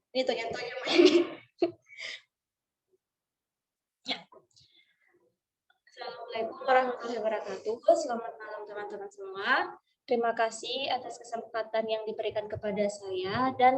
Ini toya-toya ini. Ya. Assalamualaikum warahmatullahi wabarakatuh. Selamat malam teman-teman semua. Terima kasih atas kesempatan yang diberikan kepada saya dan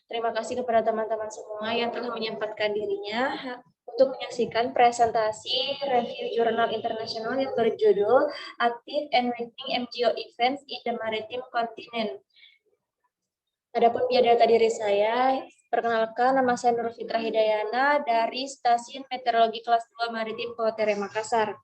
terima kasih kepada teman-teman semua yang telah menyempatkan dirinya untuk menyaksikan presentasi review jurnal internasional yang berjudul Active and Rating MGO Events in the Maritime Continent. Adapun biodata diri saya, perkenalkan nama saya Nur Fitra Hidayana dari Stasiun Meteorologi Kelas 2 Maritim Potere Makassar.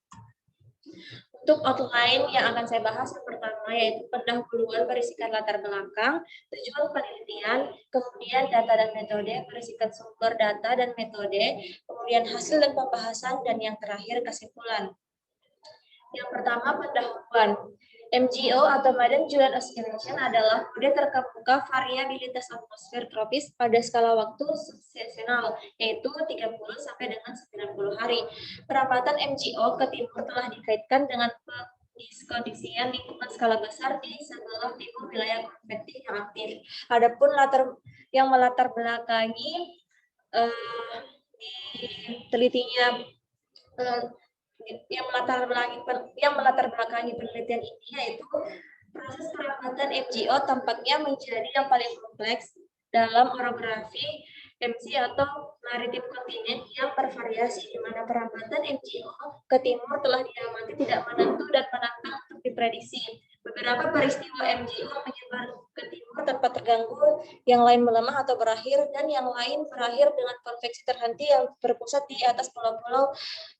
Untuk outline yang akan saya bahas yang pertama yaitu pendahuluan berisikan latar belakang, tujuan penelitian, kemudian data dan metode berisikan sumber data dan metode, kemudian hasil dan pembahasan, dan yang terakhir kesimpulan. Yang pertama, pendahuluan. MGO atau Maiden Julian Oscillation adalah mode terkemuka variabilitas atmosfer tropis pada skala waktu seasonal, yaitu 30 sampai dengan 90 hari. Peramatan MGO ke timur telah dikaitkan dengan kondisian lingkungan skala besar di sebelah timur wilayah konvektif yang aktif. Adapun yang melatar belakangi telitinya yang melatar belakangi penelitian ini yaitu proses peramatan MGO tampaknya menjadi yang paling kompleks dalam orografi MC atau maritim kontinen yang bervariasi, di mana peramatan MGO ke timur telah diamati tidak menentu dan menantang untuk diprediksi. Beberapa peristiwa MGO menyebar ke timur tanpa terganggu, yang lain melemah atau berakhir, dan yang lain berakhir dengan konveksi terhenti yang berpusat di atas pulau-pulau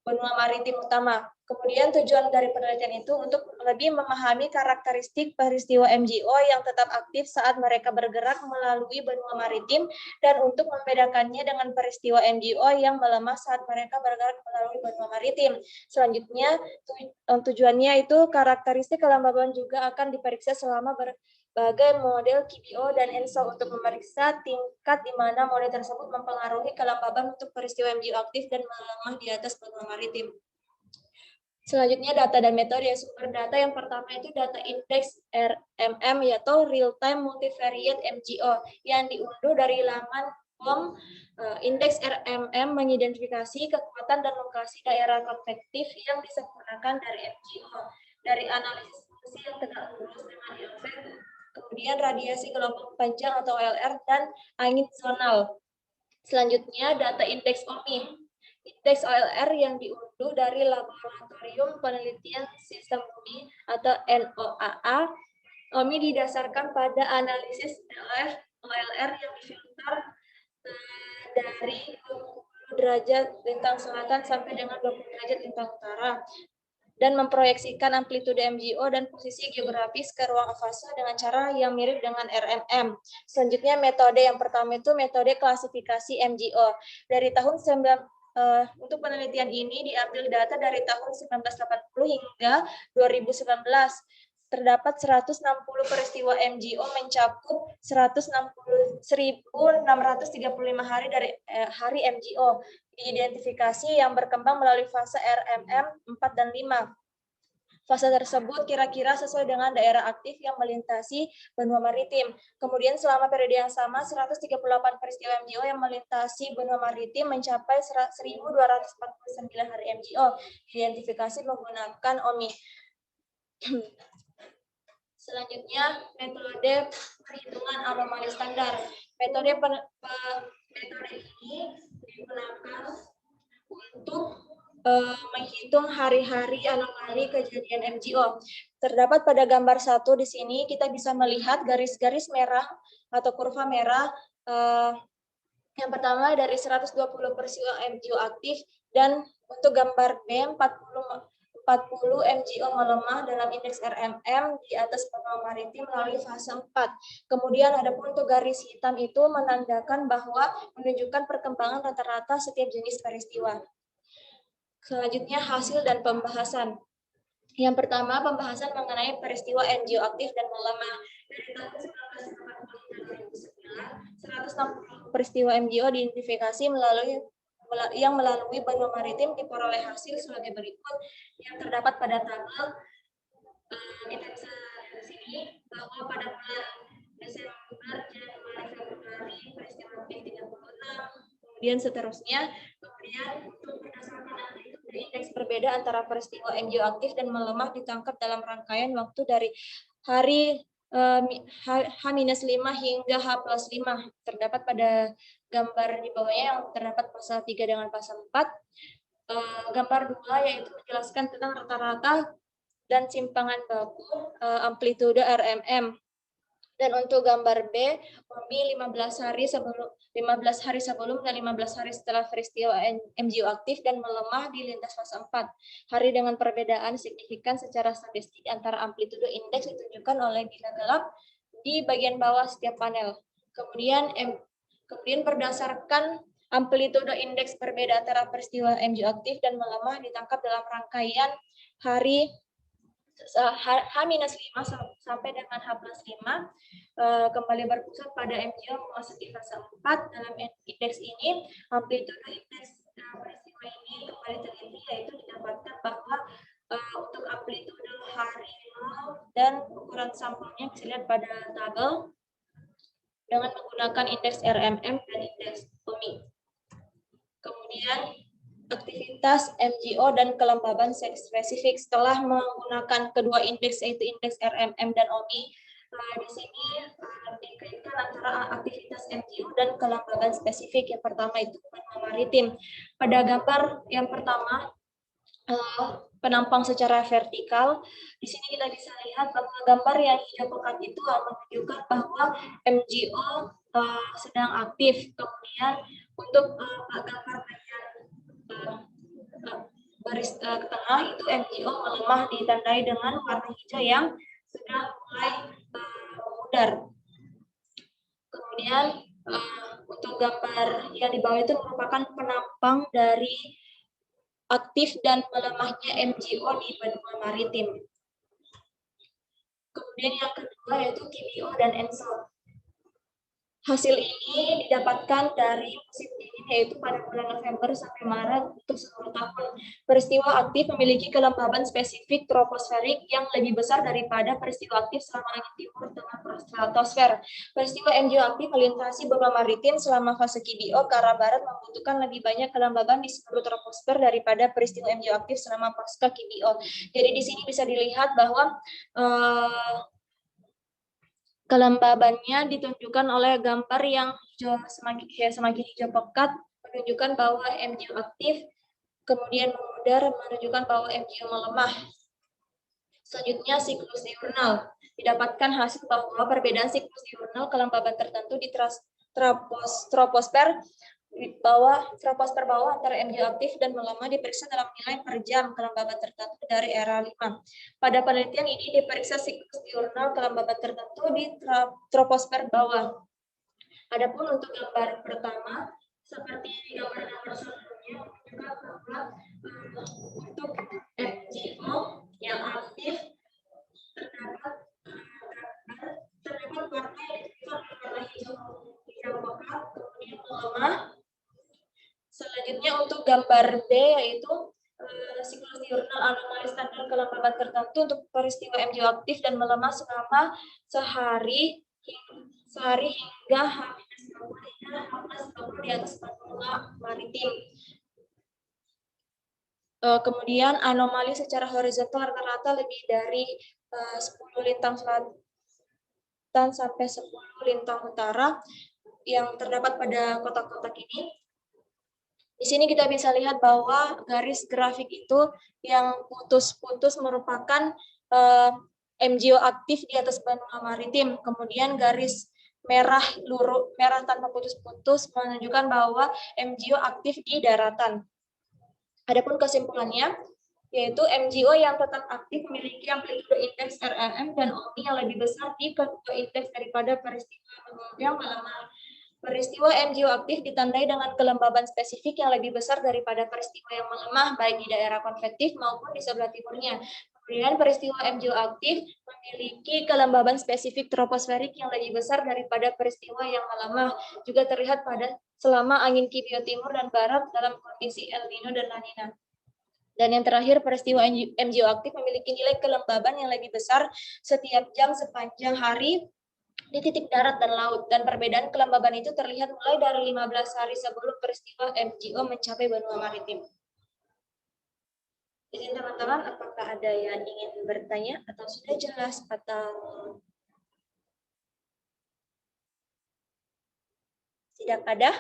benua maritim utama. Kemudian tujuan dari penelitian itu untuk lebih memahami karakteristik peristiwa MGO yang tetap aktif saat mereka bergerak melalui benua maritim dan untuk membedakannya dengan peristiwa MGO yang melemah saat mereka bergerak melalui benua maritim. Selanjutnya, tujuannya itu karakteristik kelembaban juga akan diperiksa selama berbagai model KBO dan ENSO untuk memeriksa tingkat di mana model tersebut mempengaruhi kelembaban untuk peristiwa MGO aktif dan melemah di atas benua maritim. Selanjutnya data dan metode. Sumber data yang pertama itu data indeks RMM yaitu Real Time Multivariate MGO yang diunduh dari laman POM. Indeks RMM mengidentifikasi kekuatan dan lokasi daerah konvektif yang disempurnakan dari MGO. Dari analisis fungsi yang tegak lurus dengan efek, kemudian radiasi gelombang panjang atau OLR, dan angin zonal. Selanjutnya data indeks OMI. Indeks OLR yang diunduh dari Laboratorium Penelitian Sistem Bumi atau NOAA. OMI didasarkan pada analisis OLR yang difilter dari 20 derajat lintang selatan sampai dengan 20 derajat lintang utara dan memproyeksikan amplitude MGO dan posisi geografis ke ruang fase dengan cara yang mirip dengan RMM. Selanjutnya metode yang pertama itu metode klasifikasi MGO. Dari tahun untuk penelitian ini diambil data dari tahun 1980 hingga 2019. Terdapat 160 peristiwa MGO mencakup 165 hari dari hari MGO. Identifikasi yang berkembang melalui fase RMM 4 dan 5. Fase tersebut kira-kira sesuai dengan daerah aktif yang melintasi benua maritim. Kemudian selama periode yang sama, 138 peristiwa MGO yang melintasi benua maritim mencapai 1.249 hari MGO. Identifikasi menggunakan OMI. Selanjutnya, metode perhitungan anomali standar. Metode ini digunakan untuk menghitung hari-hari anomali kejadian MGO. Terdapat pada gambar 1 di sini kita bisa melihat garis-garis merah atau kurva merah. Yang pertama dari 120 peristiwa MGO aktif, dan untuk gambar B 40 MGO melemah dalam indeks RMM di atas benua maritim melalui fase 4. Kemudian ada pun untuk garis hitam itu menandakan bahwa menunjukkan perkembangan rata-rata setiap jenis peristiwa. Selanjutnya hasil dan pembahasan. Yang pertama, pembahasan mengenai peristiwa MGO aktif dan melemah. Dari tahun 1980 hingga 2009, 160 peristiwa MGO diidentifikasi yang melalui benua maritim diperoleh hasil sebagai berikut yang terdapat pada tabel. Kita bisa lihat di sini bahwa pada bulan Desember, Januari, Februari peristiwa aktif 30 kemudian seterusnya. Kemudian untuk berdasarkan indeks berbeda antara peristiwa MJO aktif dan melemah ditangkap dalam rangkaian waktu dari hari H-5 hingga H+5. Terdapat pada gambar di bawahnya yang terdapat pasal 3 dengan pasal 4. Gambar 2 yaitu menjelaskan tentang rata-rata dan simpangan baku amplitude RMM. Dan untuk gambar B, OMI 15 hari sebelum dan 15 hari setelah peristiwa MJO aktif dan melemah di lintas fase 4. Hari dengan perbedaan signifikan secara statistik antara amplitude indeks ditunjukkan oleh bila gelap di bagian bawah setiap panel. Kemudian berdasarkan amplitude indeks berbeda antara peristiwa MJO aktif dan melemah ditangkap dalam rangkaian hari H-5 sampai dengan H+5 kembali berpusat pada MJO memasuki fase 4. Dalam indeks ini, amplitude indeks peristiwa ini kembali teliti, yaitu didapatkan bahwa untuk amplitude hari dan ukuran sampelnya bisa lihat pada tabel dengan menggunakan indeks RMM dan indeks OMI. Kemudian aktivitas MJO dan kelembaban spesifik setelah menggunakan kedua indeks yaitu indeks RMM dan OMI. Di sini dikaitkan antara aktivitas MJO dan kelembaban spesifik. Yang pertama itu benua maritim. Pada gambar yang pertama penampang secara vertikal, di sini kita bisa lihat bahwa gambar yang hijau pekat itu menunjukkan bahwa MJO sedang aktif. Kemudian untuk gambar baris ke tengah itu MJO melemah ditandai dengan warna hijau yang sudah mulai memudar. Kemudian untuk gambar yang di bawah itu merupakan penampang dari aktif dan melemahnya MJO di benua maritim. Kemudian yang kedua yaitu KBO dan ENSO. Hasil ini didapatkan dari musim dingin yaitu pada bulan November sampai Maret untuk seluruh tahun. Peristiwa aktif memiliki kelembaban spesifik troposferik yang lebih besar daripada peristiwa aktif selama angin timur dengan stratosfer. Peristiwa MJO aktif melintasi benua maritim selama fase KBO ke arah barat membutuhkan lebih banyak kelembaban di seluruh troposfer daripada peristiwa MJO aktif selama pasca KBO. Jadi di sini bisa dilihat bahwa kelembabannya ditunjukkan oleh gambar yang semakin hijau pekat, menunjukkan bahwa MJO aktif, kemudian memudar menunjukkan bahwa MJO melemah. Selanjutnya siklus diurnal. Didapatkan hasil bahwa perbedaan siklus diurnal kelembaban tertentu di troposfer troposfer bawah antara MJO aktif dan melemah diperiksa dalam nilai per jam kelembaban tertentu dari era 5. Pada penelitian ini diperiksa siklus diurnal kelembaban tertentu di troposfer bawah. Adapun untuk gambar pertama, seperti di gambar-gambar sebelumnya, menunjukkan bahwa untuk MJO yang aktif terdapat warna yang warna hijau pekat, kemudian melemah. Selanjutnya untuk gambar B yaitu siklus diurnal anomali standar kelembaban tertentu untuk peristiwa MJO aktif dan melemah selama sehari hingga H-20 di atas benua maritim. Kemudian anomali secara horizontal rata-rata lebih dari 10 lintang selatan sampai 10 lintang utara yang terdapat pada kotak-kotak ini. Di sini kita bisa lihat bahwa garis grafik itu yang putus-putus merupakan MJO aktif di atas benua maritim. Kemudian garis merah tanpa putus-putus menunjukkan bahwa MJO aktif di daratan. Adapun kesimpulannya, yaitu MJO yang tetap aktif memiliki amplitude indeks RMM dan OMI yang lebih besar di kedua indeks daripada peristiwa yang melemah. Peristiwa MJO aktif ditandai dengan kelembaban spesifik yang lebih besar daripada peristiwa yang melemah, baik di daerah konvektif maupun di sebelah timurnya. Kemudian peristiwa MJO aktif memiliki kelembaban spesifik troposferik yang lebih besar daripada peristiwa yang melemah, juga terlihat pada selama angin KBO timur dan barat dalam kondisi El Nino dan La Nina. Dan yang terakhir, peristiwa MJO aktif memiliki nilai kelembaban yang lebih besar setiap jam sepanjang hari di titik darat dan laut, dan perbedaan kelembaban itu terlihat mulai dari 15 hari sebelum peristiwa MGO mencapai benua maritim. Izin teman-teman, apakah ada yang ingin bertanya atau sudah jelas atau tidak ada?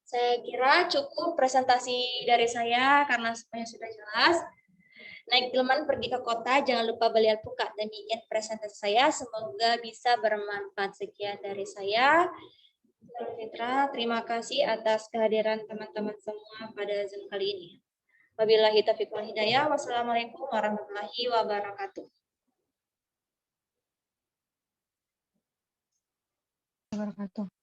Saya kira cukup presentasi dari saya karena semuanya sudah jelas. Naik delman pergi ke kota, jangan lupa beli alpukat. Demikian presentasi saya, semoga bisa bermanfaat. Sekian dari saya. Fitra, terima kasih atas kehadiran teman-teman semua pada Zoom kali ini. Wabillahi taufiq wal hidayah. Wassalamualaikum warahmatullahi wabarakatuh. Wabarakatuh.